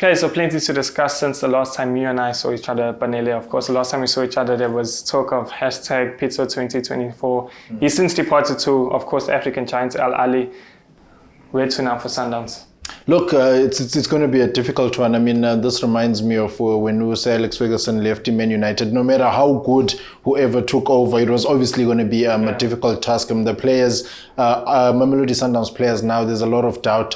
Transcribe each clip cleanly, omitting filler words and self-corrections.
Okay, so plenty to discuss since the last time you and I saw each other, Banele. Of course, the last time we saw each other, there was talk of hashtag Pitso 2024. He's since departed to, of course, the African Giants, Ahly. Where to now for Sundowns? Look, it's going to be a difficult one. I mean, this reminds me of when Sir Alex Ferguson left Man United. No matter how good whoever took over, it was obviously going to be a difficult task. The players, Mamelodi Sundowns players now, there's a lot of doubt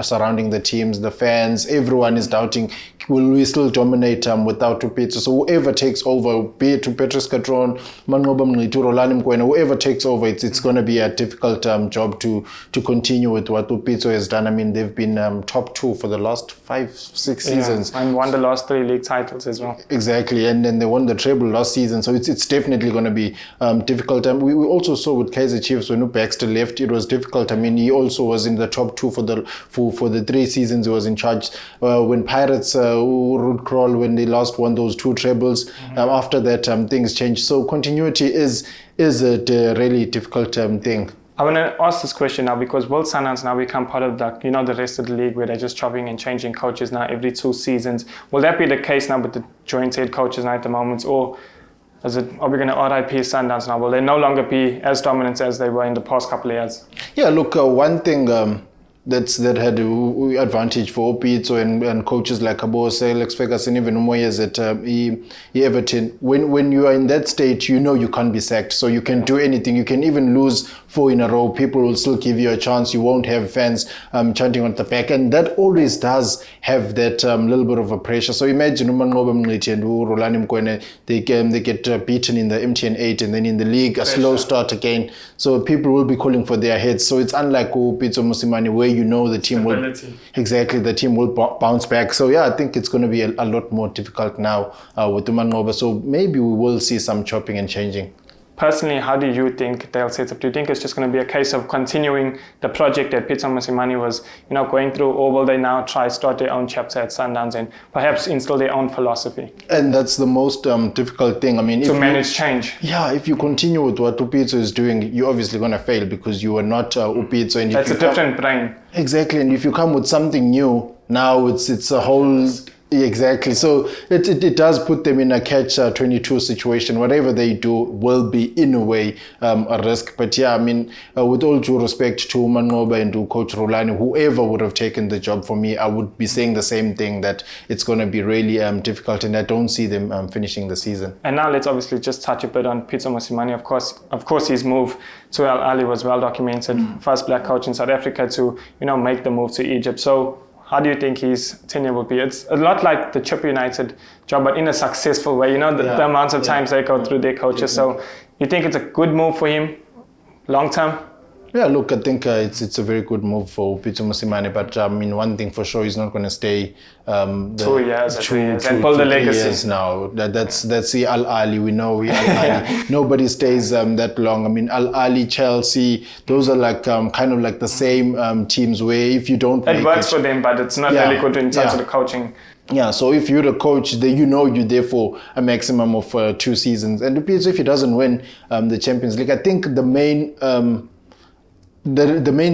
surrounding the teams, the fans, everyone is doubting, will we still dominate without Pitso? So whoever takes over, be it to Petrus Catron, Manqoba Mngqithi, Rhulani Mokwena, whoever takes over, it's going to be a difficult job to continue with what Pitso has done. I mean, they've been top two for the last 5-6 seasons. And won the last 3 league titles as well. Exactly, and then they won the treble last season, so it's definitely going to be difficult. And we also saw with Kaizer Chiefs when Baxter left, it was difficult. I mean, he also was in the top 2 for the 3 seasons he was in charge. When Pirates, Ruud Krol, when they last won those 2 trebles, after that things changed. So continuity is a really difficult thing. I want to ask this question now because World Sundowns now become part of the rest of the league where they're just chopping and changing coaches now every 2 seasons. Will that be the case now with the joint head coaches now at the moment, or are we going to RIP Sundowns now? Will they no longer be as dominant as they were in the past couple of years? Yeah, look, one thing that had an advantage for Pitso and coaches like Sir Alex Ferguson, even Moyes at Everton. When you are in that state, you know you can't be sacked, so you can do anything. You can even lose 4 in a row. People will still give you a chance. You won't have fans chanting on the back, and that always does have that little bit of a pressure. So imagine Manqoba Mngqithi and Rhulani Mokwena, they get beaten in the MTN 8 and then in the league a slow start again. So people will be calling for their heads. So it's unlike Pitso Mosimane where you know the team will bounce back. So yeah, I think it's going to be a lot more difficult now with the Manqoba. So maybe we will see some chopping and changing. Personally, how do you think they'll set up? Do you think it's just going to be a case of continuing the project that Pitso Mosimane was, going through, or will they now start their own chapter at Sundowns and perhaps instill their own philosophy? And that's the most difficult thing. I mean, to manage change. Yeah, if you continue with what Pitso is doing, you're obviously going to fail because you are not Pitso. And that's a different brain. Exactly, and if you come with something new, now it's a whole. Exactly. So it does put them in a catch-22 situation. Whatever they do will be, in a way, a risk. But yeah, I mean, with all due respect to Manqoba and to Coach Rhulani, whoever would have taken the job for me, I would be saying the same thing, that it's going to be really difficult, and I don't see them finishing the season. And now let's obviously just touch a bit on Pitso Mosimane. Of course, his move to Ahly was well documented. First black coach in South Africa to, make the move to Egypt. So how do you think his tenure will be? It's a lot like the Chip United job, but in a successful way. The amount of times they go through their coaches. So you think it's a good move for him long term? Yeah, look, I think it's a very good move for Pitso Mosimane, but I mean, one thing for sure, he's not going to stay 2 years and pull the legacy. Years now. That's the Ahly. We know Ahly. Nobody stays that long. I mean, Ahly, Chelsea, those are like kind of like the same teams where if you don't, it works for them, but it's not really good in terms of the coaching. Yeah, so if you're the coach, you're there for a maximum of 2 seasons. And Pitso, if he doesn't win the Champions League, I think the main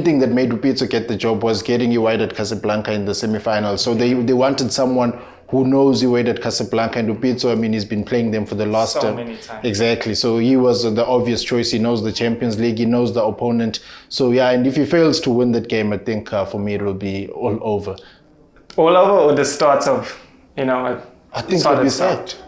thing that made Pitso get the job was getting Wydad Casablanca in the semi-final. So they wanted someone who knows Wydad Casablanca, and Pitso, I mean, he's been playing them for the last... so many times. Exactly. So he was the obvious choice. He knows the Champions League. He knows the opponent. So yeah, and if he fails to win that game, I think for me it will be all over. All over, or the start of, I think it'll be sacked.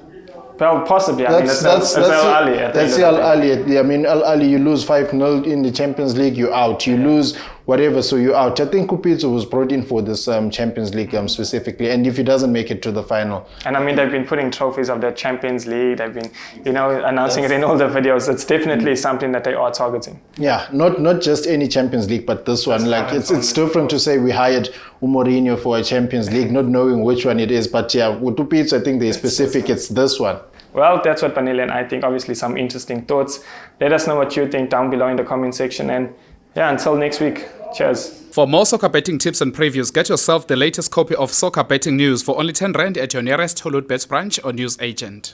Well, possibly. I mean, that's Ahly. That's Ahly. I mean, Ahly, you lose 5-0 in the Champions League, you're out. You lose whatever, so you're out. I think Pitso was brought in for this Champions League specifically, and if he doesn't make it to the final. And I mean, they've been putting trophies of the Champions League. They've been, announcing it in all the videos. It's definitely something that they are targeting. Yeah, not just any Champions League, but this one. Like, it's different to say we hired Mourinho for a Champions League, not knowing which one it is. But yeah, with Pitso, I think they're specific. It's this one. Well, that's what Banele and I think. Obviously, some interesting thoughts. Let us know what you think down below in the comment section. And yeah, until next week, cheers. For more soccer betting tips and previews, get yourself the latest copy of Soccer Betting News for only 10 Rand at your nearest Hollywood Bets branch or news agent.